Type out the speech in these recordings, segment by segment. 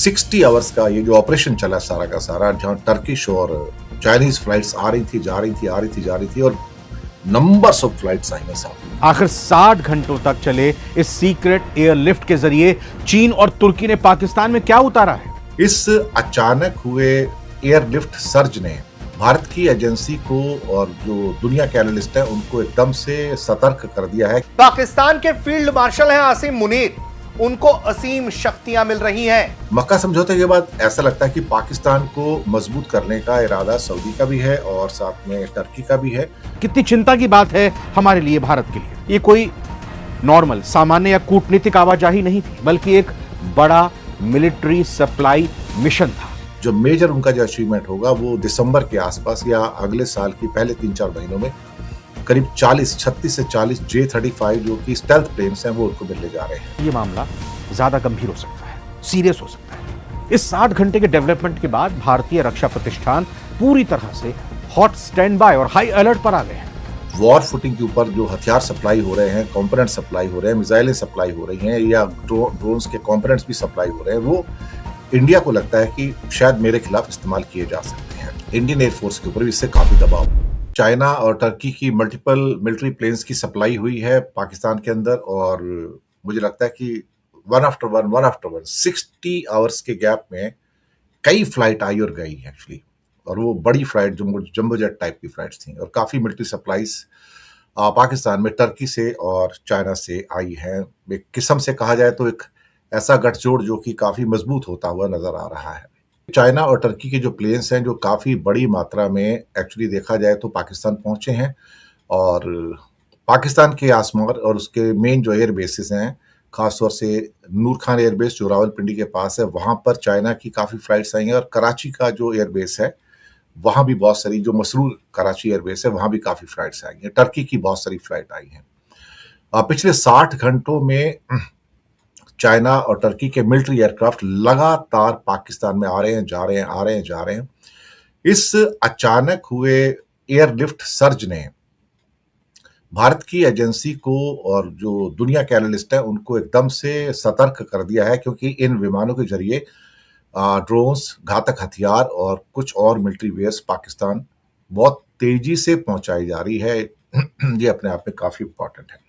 60 hours का ये जो ऑपरेशन चला सारा का सारा, जहां टर्किश और चाइनीज फ्लाइट्स आ रही थी, जा रही थी, आ रही थी, जा रही थी, और नंबर्स ऑफ फ्लाइट्स आई हैं साहब। आखिर 60 घंटों तक चले इस सीक्रेट एयरलिफ्ट के जरिए चीन और तुर्की ने पाकिस्तान में क्या उतारा है? इस अचानक हुए एयरलिफ्ट सर्ज ने भारत की एजेंसी को और जो दुनिया के एनालिस्ट हैं उनको एकदम से सतर्क कर दिया है। पाकिस्तान के फील्ड मार्शल हैं आसिम मुनीर, उनको असीम शक्तियां मिल रही हैं। मक्का समझौते के बाद ऐसा लगता है कि पाकिस्तान को मजबूत करने का इरादा सऊदी का भी है और साथ में टर्की का भी है। कितनी चिंता की बात है हमारे लिए, भारत के लिए। ये कोई नॉर्मल, सामान्य या कूटनीतिक आवाजाही नहीं थी, बल्कि एक बड़ा मिलिट्री सप्लाई मिशन था। जो मेजर उनका जो अचीवमेंट होगा वो दिसंबर के आसपास या अगले साल की पहले 3-4 महीनों में करीब 36 से 40 J-35 जो कि स्टेल्थ प्लेन्स हैं वो उनको मिलने जा रहे हैं। ये मामला ज्यादा गंभीर हो सकता है, सीरियस हो सकता है। इस 60 घंटे के डेवलपमेंट के बाद भारतीय रक्षा प्रतिष्ठान पूरी तरह से हॉट स्टैंड बाय और हाई अलर्ट पर आ गए हैं। वॉर फुटिंग के ऊपर जो हथियार सप्लाई हो रहे हैं, कंपोनेंट सप्लाई हो रहे हैं, मिसाइलें सप्लाई हो रही हैं या ड्रोन्स के कंपोनेंट्स भी सप्लाई हो रहे हैं, वो इंडिया को लगता है कि शायद मेरे खिलाफ इस्तेमाल किए जा सकते हैं। इंडियन एयरफोर्स के ऊपर भी इससे काफी दबाव। चाइना और टर्की की मल्टीपल मिलिट्री प्लेन्स की सप्लाई हुई है पाकिस्तान के अंदर, और मुझे लगता है कि वन आफ्टर वन 60 आवर्स के गैप में कई फ्लाइट आई और गई एक्चुअली, और वो बड़ी फ्लाइट जंबो जेट टाइप की फ्लाइट्स थी, और काफी मिलिट्री सप्लाईज पाकिस्तान में टर्की से और चाइना से आई है। एक किस्म से कहा जाए तो एक ऐसा गठजोड़ जो कि काफी मजबूत होता हुआ नजर आ रहा है। चाइना और टर्की के जो प्लेन्स हैं जो काफी बड़ी मात्रा में एक्चुअली देखा जाए तो पाकिस्तान पहुंचे हैं, और पाकिस्तान के आसमान और उसके मेन जो एयर बेसिस हैं, खासतौर से नूर खान एयरबेस जो रावलपिंडी के पास है, वहां पर चाइना की काफी फ्लाइट्स आई हैं, और कराची का जो एयरबेस है वहां भी बहुत सारी, जो मसरूर कराची एयरबेस है वहां भी काफी फ्लाइट्स आई हैं। टर्की की बहुत सारी फ्लाइट आई हैं। पिछले 60 घंटों में चाइना और टर्की के मिलिट्री एयरक्राफ्ट लगातार पाकिस्तान में आ रहे हैं, जा रहे हैं, आ रहे हैं, जा रहे हैं। इस अचानक हुए एयरलिफ्ट सर्ज ने भारत की एजेंसी को और जो दुनिया के एनालिस्ट हैं उनको एकदम से सतर्क कर दिया है, क्योंकि इन विमानों के जरिए ड्रोन्स, घातक हथियार और कुछ और मिलिट्री वेयर्स पाकिस्तान बहुत तेजी से पहुंचाई जा रही है। ये अपने आप में काफी इंपॉर्टेंट है।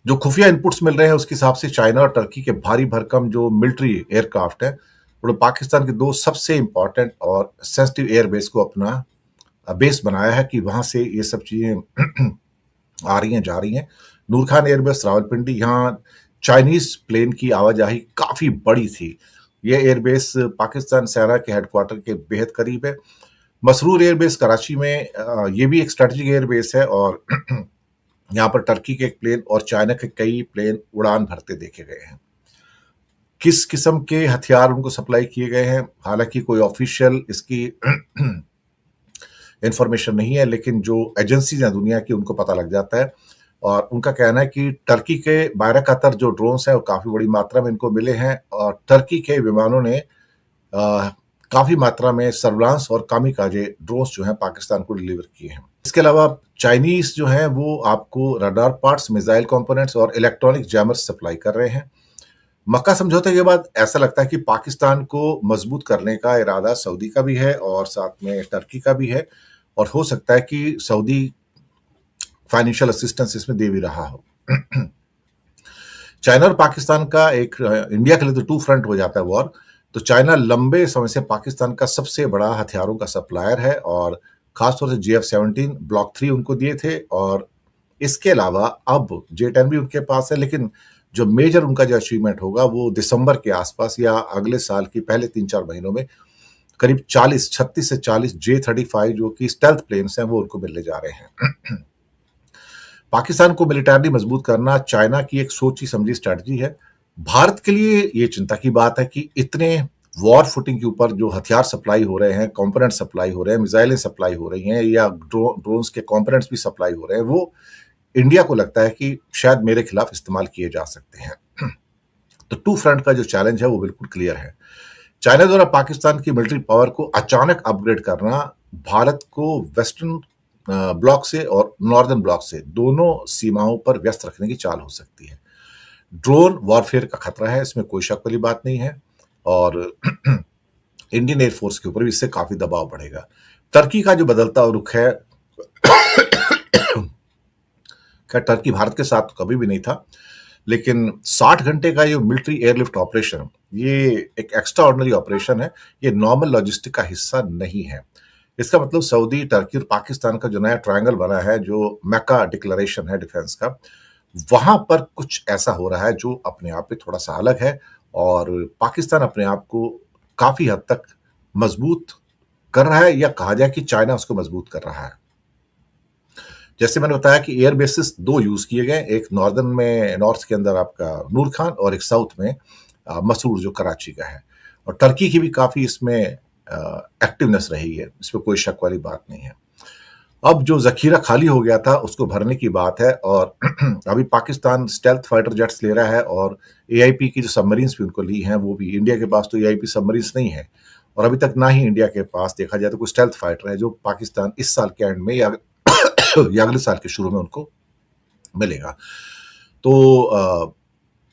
जो खुफिया इनपुट्स मिल रहे हैं उसके हिसाब से चाइना और टर्की के भारी भरकम जो मिलिट्री एयरक्राफ्ट है उन्होंने पाकिस्तान के दो सबसे इंपॉर्टेंट और सेंसिटिव एयरबेस को अपना बेस बनाया है कि वहां से ये सब चीजें आ रही हैं, जा रही हैं। नूर खान एयरबेस रावलपिंडी, यहाँ चाइनीज प्लेन की आवाजाही काफी बड़ी थी। यह एयरबेस पाकिस्तान सेना के हेडक्वार्टर के बेहद करीब है। मसरूर एयरबेस कराची में ये भी एक स्ट्रेटेजिक एयरबेस है, और यहाँ पर टर्की के एक प्लेन और चाइना के कई प्लेन उड़ान भरते देखे गए हैं। किस किस्म के हथियार उनको सप्लाई किए गए हैं, हालांकि कोई ऑफिशियल इसकी इंफॉर्मेशन नहीं है, लेकिन जो एजेंसीज हैं दुनिया की उनको पता लग जाता है, और उनका कहना है कि टर्की के बायरकातर जो ड्रोन्स हैं वो काफी बड़ी मात्रा में इनको मिले हैं, और टर्की के विमानों ने काफी मात्रा में सर्विलांस और कामिकाजे ड्रोन्स जो हैं पाकिस्तान को डिलीवर किए हैं। इसके अलावा चाइनीज जो हैं वो आपको रडार पार्ट्स, मिसाइल कंपोनेंट्स और इलेक्ट्रॉनिक जैमर्स सप्लाई कर रहे हैं। मक्का समझौते के बाद ऐसा लगता है कि पाकिस्तान को मजबूत करने का इरादा सऊदी का भी है और साथ में टर्की का भी है, और हो सकता है कि सऊदी फाइनेंशियल असिस्टेंस इसमें दे भी रहा हो। चाइना और पाकिस्तान का एक, इंडिया के लिए तो टू फ्रंट हो जाता है वॉर। तो चाइना लंबे समय से पाकिस्तान का सबसे बड़ा हथियारों का सप्लायर है, और खासतौर से JF-17 ब्लॉक 3 उनको दिए थे, और इसके अलावा अब J-10 भी उनके पास है। लेकिन जो मेजर उनका जो अचीवमेंट होगा वो दिसंबर के आसपास या अगले साल की पहले 3-4 महीनों में करीब 36 से 40 J-35 जो कि स्टेल्थ प्लेन्स हैं वो उनको मिलने जा रहे हैं। पाकिस्तान को मिलिटरी मजबूत करना चाइना की एक सोची समझी स्ट्रेटजी है। भारत के लिए ये चिंता की बात है कि इतने वॉर फुटिंग के ऊपर जो हथियार सप्लाई हो रहे हैं, कंपोनेंट सप्लाई हो रहे हैं, मिसाइलें सप्लाई हो रही हैं या ड्रोन्स के कंपोनेंट्स भी सप्लाई हो रहे हैं, वो इंडिया को लगता है कि शायद मेरे खिलाफ इस्तेमाल किए जा सकते हैं। तो टू फ्रंट का जो चैलेंज है वो बिल्कुल क्लियर है। चाइना द्वारा पाकिस्तान की मिलिट्री पावर को अचानक अपग्रेड करना भारत को वेस्टर्न ब्लॉक से और नॉर्दर्न ब्लॉक से दोनों सीमाओं पर व्यस्त रखने की चाल हो सकती है। ड्रोन वॉरफेयर का खतरा है, इसमें कोई शक वाली बात नहीं है, और इंडियन एयरफोर्स के ऊपर भी इससे काफी दबाव बढ़ेगा। टर्की का जो बदलता रुख है, खैर टर्की भारत के साथ तो कभी भी नहीं था, लेकिन 60 घंटे का ये मिलिट्री एयरलिफ्ट ऑपरेशन, ये एक एक्स्ट्रा ऑर्डिनरी ऑपरेशन है, ये नॉर्मल लॉजिस्टिक का हिस्सा नहीं है। इसका मतलब सऊदी, टर्की और पाकिस्तान का जो नया ट्रायंगल बना है, जो मैका डिक्लेरेशन है डिफेंस का, वहां पर कुछ ऐसा हो रहा है जो अपने आप में थोड़ा सा अलग है, और पाकिस्तान अपने आप को काफी हद तक मजबूत कर रहा है, या कहा जाए कि चाइना उसको मजबूत कर रहा है। जैसे मैंने बताया कि एयर बेसिस 2 यूज किए गए, एक नॉर्दर्न में, नॉर्थ के अंदर आपका नूर खान, और एक साउथ में मसूर जो कराची का है, और टर्की की भी काफी इसमें एक्टिवनेस रही है, इसमें कोई शक वाली बात नहीं है। अब जो जखीरा खाली हो गया था उसको भरने की बात है, और अभी पाकिस्तान स्टेल्थ फाइटर जेट्स ले रहा है, और एआईपी की जो सबमरीन्स भी उनको ली हैं वो भी, इंडिया के पास तो एआईपी सबमरीन्स नहीं है, और अभी तक ना ही इंडिया के पास देखा जाए तो कोई स्टेल्थ फाइटर है, जो पाकिस्तान इस साल के एंड में या अगले साल के शुरू में उनको मिलेगा। तो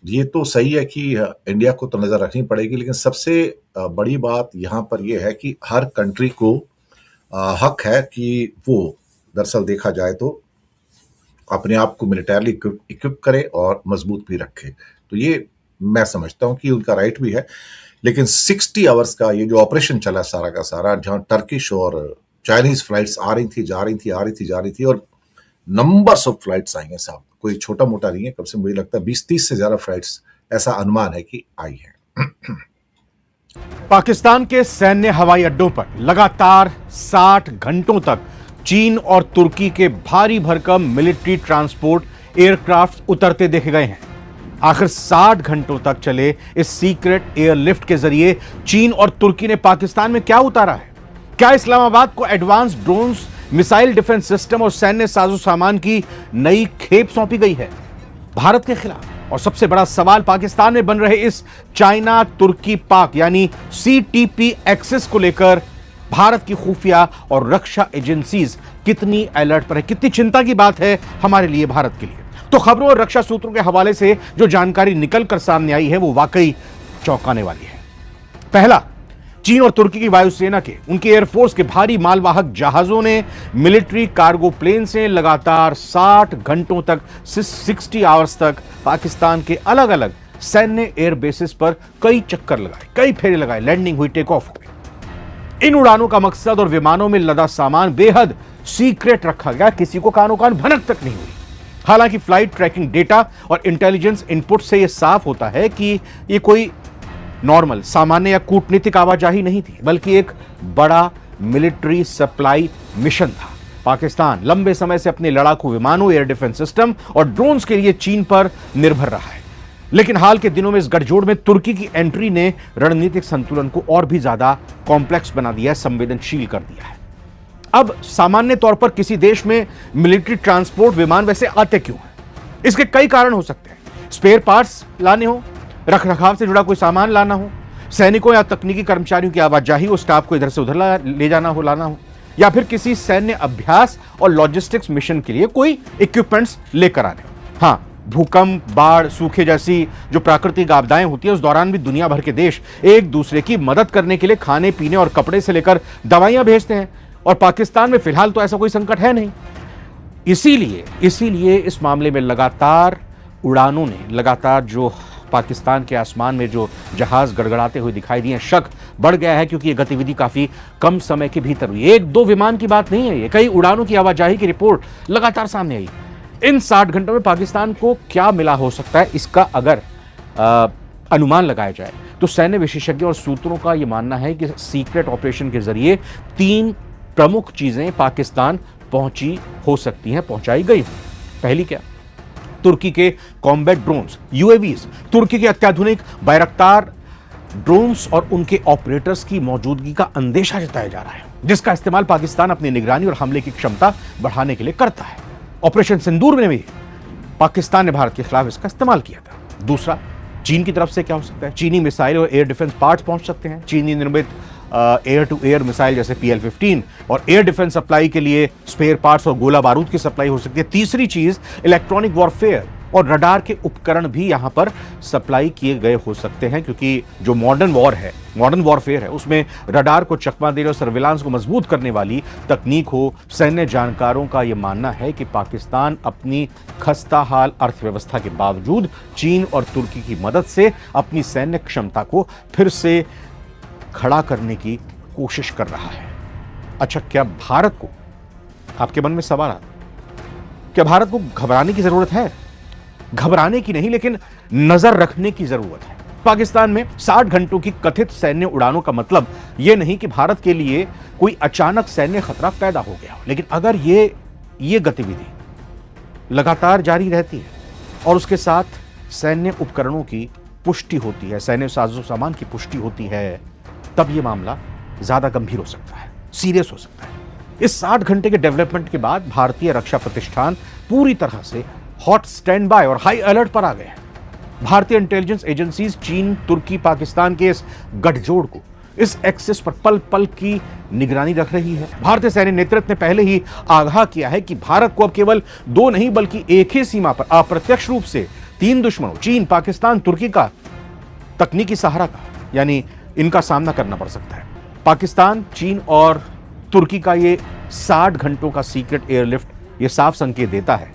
ये तो सही है कि इंडिया को तो नजर रखनी पड़ेगी, लेकिन सबसे बड़ी बात यहां पर यह है कि हर कंट्री को हक है कि वो, दरअसल देखा जाए तो, अपने आप को मिलिटरली इक्विप करे और मजबूत भी रखे। तो ये मैं समझता हूं कि उनका राइट भी है, लेकिन 60 आवर्स का ये जो ऑपरेशन चला सारा का सारा, जहां टर्किश और चाइनीज फ्लाइट्स आ रही थी, जा रही थी, और नंबर्स ऑफ फ्लाइट्स आई हैं साहब, कोई छोटा मोटा नहीं है, कम से मुझे लगता है 20-30 से ज्यादा फ्लाइट्स, ऐसा अनुमान है कि आई है। पाकिस्तान के सैन्य हवाई अड्डों पर लगातार 60 घंटों तक चीन और तुर्की के भारी भरकम मिलिट्री ट्रांसपोर्ट एयरक्राफ्ट उतरते देखे गए हैं। आखिर 60 घंटों तक चले इस सीक्रेट एयरलिफ्ट के जरिए चीन और तुर्की ने पाकिस्तान में क्या उतारा है? क्या इस्लामाबाद को advance drones, missile defence system और सैन्य साजो सामान की नई खेप सौंपी गई है भारत के खिलाफ? और सबसे बड़ा सवाल, पाकिस्तान में बन रहे इस चाइना तुर्की पाक यानी सीटीपी एक्सिस को लेकर भारत की खुफिया और रक्षा एजेंसीज कितनी अलर्ट पर है, कितनी चिंता की बात है हमारे लिए, भारत के लिए। तो खबरों और रक्षा सूत्रों के हवाले से जो जानकारी निकलकर सामने आई है वो वाकई चौंकाने वाली है। पहला, चीन और तुर्की की वायुसेना के, उनके एयरफोर्स के भारी मालवाहक जहाजों ने मिलिट्री कार्गो प्लेन से लगातार 60 घंटों तक, 60 आवर्स तक पाकिस्तान के अलग अलग सैन्य एयर बेसिस पर कई चक्कर लगाए, कई फेरे लगाए, लैंडिंग हुई, टेक ऑफ हुए। इन उड़ानों का मकसद और विमानों में लदा सामान बेहद सीक्रेट रखा गया, किसी को कानो कान भनक तक नहीं हुई। हालांकि फ्लाइट ट्रैकिंग डेटा और इंटेलिजेंस इनपुट से यह साफ होता है कि यह कोई नॉर्मल, सामान्य या कूटनीतिक आवाजाही नहीं थी, बल्कि एक बड़ा मिलिट्री सप्लाई मिशन था। पाकिस्तान लंबे समय से अपने लड़ाकू विमानों, एयर डिफेंस सिस्टम और ड्रोन्स के लिए चीन पर निर्भर रहा है, लेकिन हाल के दिनों में इस गठजोड़ में तुर्की की एंट्री ने रणनीतिक संतुलन को और भी ज्यादा कॉम्प्लेक्स बना दिया है, संवेदनशील कर दिया है। अब सामान्य तौर पर किसी देश में मिलिट्री ट्रांसपोर्ट विमान वैसे आते क्यों हैं? इसके कई कारण हो सकते हैं। स्पेयर पार्ट्स लाने हो, रखरखाव से जुड़ा कोई सामान लाना हो, सैनिकों या तकनीकी कर्मचारियों की आवाजाही हो, स्टाफ को इधर से उधर ले जाना हो, लाना हो, या फिर किसी सैन्य अभ्यास और लॉजिस्टिक्स मिशन के लिए कोई इक्विपमेंट्स लेकर आने हो। हाँ, भूकंप, बाढ़, सूखे जैसी जो प्राकृतिक आपदाएं होती है, उस दौरान भी दुनिया भर के देश एक दूसरे की मदद करने के लिए खाने पीने और कपड़े से लेकर दवाइयां भेजते हैं, और पाकिस्तान में फिलहाल तो ऐसा कोई संकट है नहीं। इसीलिए इस मामले में लगातार उड़ानों ने, लगातार जो पाकिस्तान के आसमान में जो जहाज गड़गड़ाते हुए दिखाई दिए, शक बढ़ गया है, क्योंकि यह गतिविधि काफी कम समय के भीतर हुई। 1-2 विमान की बात नहीं है, ये कई उड़ानों की आवाजाही की रिपोर्ट लगातार सामने आई। इन 60 घंटों में पाकिस्तान को क्या मिला हो सकता है, इसका अगर अनुमान लगाया जाए तो सैन्य विशेषज्ञों और सूत्रों का यह मानना है कि सीक्रेट ऑपरेशन के जरिए 3 प्रमुख चीजें पाकिस्तान पहुंची हो सकती हैं, पहुंचाई गई। पहली क्या? तुर्की के कॉम्बैट ड्रोन्स, यूएवीज, तुर्की के अत्याधुनिक बैरक्तार ड्रोन्स और उनके ऑपरेटर्स की मौजूदगी का अंदेशा जताया जा रहा है, जिसका इस्तेमाल पाकिस्तान अपनी निगरानी और हमले की क्षमता बढ़ाने के लिए करता है। ऑपरेशन सिंदूर में भी पाकिस्तान ने भारत के खिलाफ इसका इस्तेमाल किया था। दूसरा, चीन की तरफ से क्या हो सकता है? चीनी मिसाइल और एयर डिफेंस पार्ट्स पहुंच सकते हैं। चीनी निर्मित एयर टू एयर मिसाइल जैसे PL-15 और एयर डिफेंस सप्लाई के लिए स्पेयर पार्ट्स और गोला बारूद की सप्लाई हो सकती है। तीसरी चीज, इलेक्ट्रॉनिक वॉरफेयर, और रडार के उपकरण भी यहां पर सप्लाई किए गए हो सकते हैं, क्योंकि जो मॉडर्न वॉरफेयर है, उसमें रडार को चकमा देने और सर्विलांस को मजबूत करने वाली तकनीक हो। सैन्य जानकारों का यह मानना है कि पाकिस्तान अपनी खस्ता हाल अर्थव्यवस्था के बावजूद चीन और तुर्की की मदद से अपनी सैन्य क्षमता को फिर से खड़ा करने की कोशिश कर रहा है। अच्छा, क्या भारत को, आपके मन में सवाल आता, क्या भारत को घबराने की जरूरत है? घबराने की नहीं, लेकिन नजर रखने की जरूरत है। पाकिस्तान में 60 घंटों की कथित सैन्य उड़ानों का मतलब यह नहीं कि भारत के लिए कोई अचानक सैन्य खतरा पैदा हो गया हो, लेकिन अगर ये गतिविधि लगातार जारी रहती है और उसके साथ सैन्य उपकरणों की पुष्टि होती है, सैन्य साजो सामान की पुष्टि होती है, तब यह मामला ज्यादा गंभीर हो सकता है, सीरियस हो सकता है। इस 60 घंटे के डेवलपमेंट के बाद भारतीय रक्षा प्रतिष्ठान पूरी तरह से हॉट स्टैंड बाय और हाई अलर्ट पर आ गए हैं। भारतीय इंटेलिजेंस एजेंसीज चीन, तुर्की, पाकिस्तान के इस गठजोड़ को, इस एक्सिस पर पल पल की निगरानी रख रही है। भारतीय सैन्य नेतृत्व ने पहले ही आगाह किया है कि भारत को अब केवल 2 नहीं बल्कि एक ही सीमा पर अप्रत्यक्ष रूप से 3 दुश्मनों चीन, पाकिस्तान, तुर्की का तकनीकी सहारा का, यानी इनका सामना करना पड़ सकता है। पाकिस्तान, चीन और तुर्की का ये 60 घंटों का सीक्रेट एयरलिफ्ट ये साफ संकेत देता है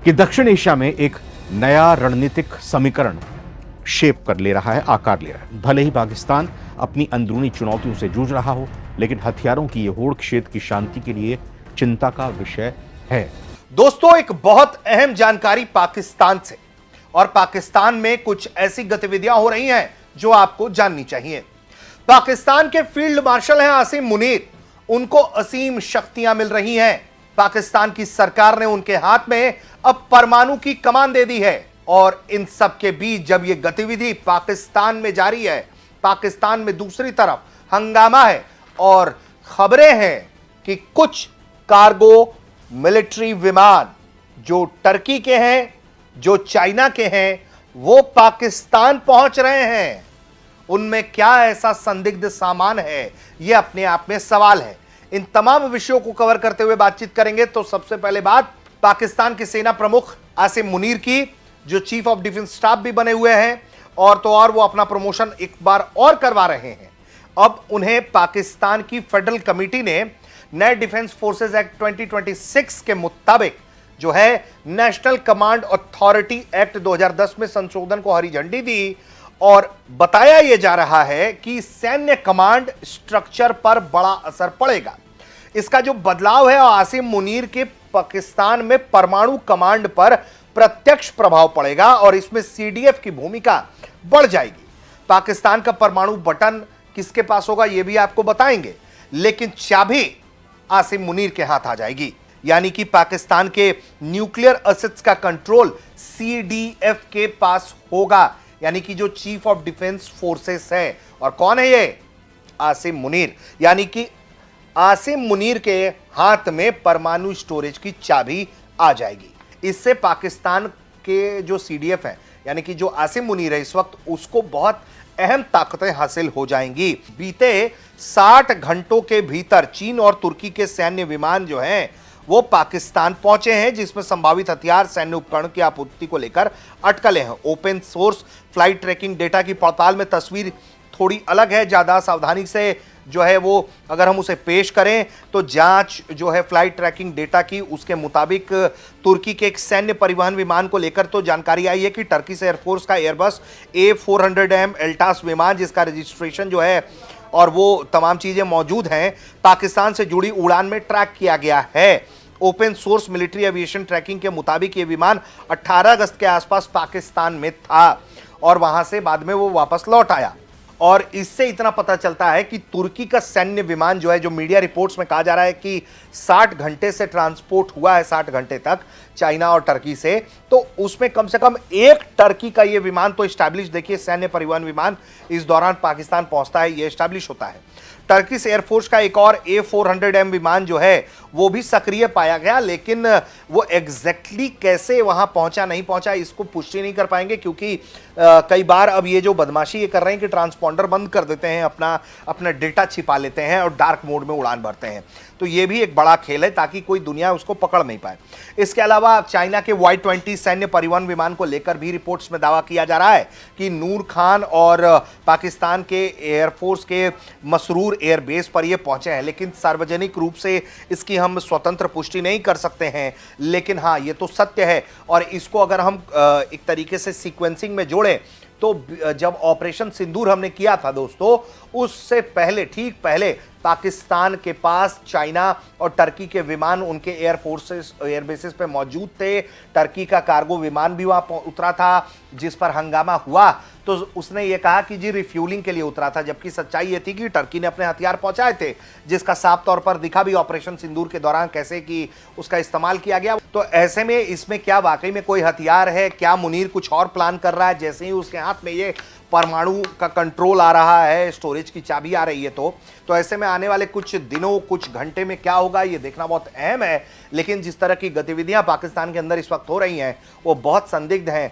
कि दक्षिण एशिया में एक नया रणनीतिक समीकरण शेप कर ले रहा है, आकार ले रहा है। भले ही पाकिस्तान अपनी अंदरूनी चुनौतियों से जूझ रहा हो, लेकिन हथियारों की यह होड़ क्षेत्र की शांति के लिए चिंता का विषय है। दोस्तों, एक बहुत अहम जानकारी पाकिस्तान से, और पाकिस्तान में कुछ ऐसी गतिविधियां हो रही हैं जो आपको जाननी चाहिए। पाकिस्तान के फील्ड मार्शल हैं आसिम मुनीर, उनको असीम शक्तियां मिल रही हैं। पाकिस्तान की सरकार ने उनके हाथ में अब परमाणु की कमान दे दी है, और इन सब के बीच जब यह गतिविधि पाकिस्तान में जारी है, पाकिस्तान में दूसरी तरफ हंगामा है और खबरें हैं कि कुछ कार्गो मिलिट्री विमान जो टर्की के हैं, जो चाइना के हैं, वो पाकिस्तान पहुंच रहे हैं। उनमें क्या ऐसा संदिग्ध सामान है, यह अपने आप में सवाल है। इन तमाम विषयों को कवर करते हुए बातचीत करेंगे। तो सबसे पहले बात पाकिस्तान के सेना प्रमुख आसिम मुनीर की, जो चीफ ऑफ डिफेंस स्टाफ भी बने हुए हैं, और तो और वो अपना प्रमोशन एक बार और करवा रहे हैं। अब उन्हें पाकिस्तान की फेडरल कमेटी ने नए डिफेंस फोर्सेज एक्ट 2026 के मुताबिक जो है नेशनल कमांड अथॉरिटी एक्ट 2010 में संशोधन को हरी झंडी दी, और बताया यह जा रहा है कि सैन्य कमांड स्ट्रक्चर पर बड़ा असर पड़ेगा। इसका जो बदलाव है, आसिम मुनीर के पाकिस्तान में परमाणु कमांड पर प्रत्यक्ष प्रभाव पड़ेगा और इसमें सीडीएफ की भूमिका बढ़ जाएगी। पाकिस्तान का परमाणु बटन किसके पास होगा यह भी आपको बताएंगे, लेकिन चाबी आसिम मुनीर के हाथ आ जाएगी। यानी कि पाकिस्तान के न्यूक्लियर असेट्स का कंट्रोल सीडीएफ के पास होगा, यानी कि जो चीफ ऑफ डिफेंस फोर्सेस है। और कौन है ये? आसिम मुनीर। यानी कि आसिम मुनीर के हाथ में परमाणु स्टोरेज की चाबी आ जाएगी। इससे पाकिस्तान के जो सीडीएफ है, यानी कि जो आसिम मुनीर है इस वक्त, उसको बहुत अहम ताकतें हासिल हो जाएंगी। बीते 60 घंटों के भीतर चीन और तुर्की के सैन्य विमान जो हैं वो पाकिस्तान पहुंचे हैं, जिसमें संभावित हथियार, सैन्य उपकरण की आपूर्ति को लेकर अटकलें हैं। Open source flight tracking data की पड़ताल में तस्वीर थोड़ी अलग है। ज्यादा सावधानी से जो है वो अगर हम उसे पेश करें तो जांच जो है फ्लाइट ट्रैकिंग डेटा की, उसके मुताबिक तुर्की के एक सैन्य परिवहन विमान को लेकर तो जानकारी आई है कि टर्की से एयरफोर्स का एयरबस A400M एल्टास विमान, जिसका रजिस्ट्रेशन जो है और वो तमाम चीजें मौजूद हैं, पाकिस्तान से जुड़ी उड़ान में ट्रैक किया गया है। Open source military aviation tracking के मुताबिक ये विमान 18 अगस्त के आसपास पाकिस्तान में था और वहां से बाद में वो वापस लौट आया। और इससे इतना पता चलता है कि तुर्की का सैन्य विमान जो है, जो मीडिया रिपोर्ट्स में कहा जा रहा है कि 60 घंटे से ट्रांसपोर्ट हुआ है, 60 घंटे तक चाइना और टर्की से, तो उसमें कम से कम एक टर्की का ये विमान तो एस्टैब्लिश, देखिए सैन्य परिवहन विमान इस दौरान पाकिस्तान पहुंचता है, ये एस्टैब्लिश होता है। टर्की से एयरफोर्स का एक और A400M विमान जो है वो भी सक्रिय पाया गया, लेकिन वो एग्जैक्टली कैसे वहां पहुंचा नहीं पहुंचा इसको पुष्टि नहीं कर पाएंगे, क्योंकि कई बार अब ये जो बदमाशी ये कर रहे हैं कि ट्रांसपॉन्डर बंद कर देते हैं, अपना डेटा छिपा लेते हैं और डार्क मोड में उड़ान भरते हैं। तो ये भी एक बड़ा खेल है ताकि कोई दुनिया उसको पकड़ नहीं पाए। इसके अलावा अलावा चाइना के Y-20 सैन्य परिवहन विमान को लेकर भी रिपोर्ट्स में दावा किया जा रहा है कि नूर खान और पाकिस्तान के एयरफोर्स के मसरूर एयरबेस पर ये पहुंचे हैं, लेकिन सार्वजनिक रूप से इसकी हम स्वतंत्र पुष्टि नहीं कर सकते हैं। लेकिन हाँ, ये तो सत्य है और इसको अगर हम एक तरीके से सीक्वेंसिंग में जोड़ें तो जब ऑपरेशन सिंदूर हमने किया था दोस्तों, उससे पहले, ठीक पहले पाकिस्तान के पास चाइना और टर्की के विमान उनके एयरबेसेस पे मौजूद थे। टर्की का कार्गो विमान भी वहां उतरा था, जिस पर हंगामा हुआ तो उसने ये कहा कि जी रिफ्यूलिंग के लिए उतरा था, जबकि सच्चाई ये थी कि टर्की ने अपने हथियार पहुंचाए थे, जिसका साफ तौर पर दिखा भी ऑपरेशन सिंदूर के दौरान कैसे कि उसका इस्तेमाल किया गया। तो ऐसे में इसमें क्या वाकई में कोई हथियार है? क्या मुनीर कुछ और प्लान कर रहा है? जैसे ही उसके हाथ में ये परमाणु का कंट्रोल आ रहा है, स्टोरेज की चाबी आ रही है, तो ऐसे में आने वाले कुछ दिनों, कुछ घंटे में क्या होगा ये देखना बहुत अहम है। लेकिन जिस तरह की गतिविधियां पाकिस्तान के अंदर इस वक्त हो रही हैं वो बहुत संदिग्ध हैं।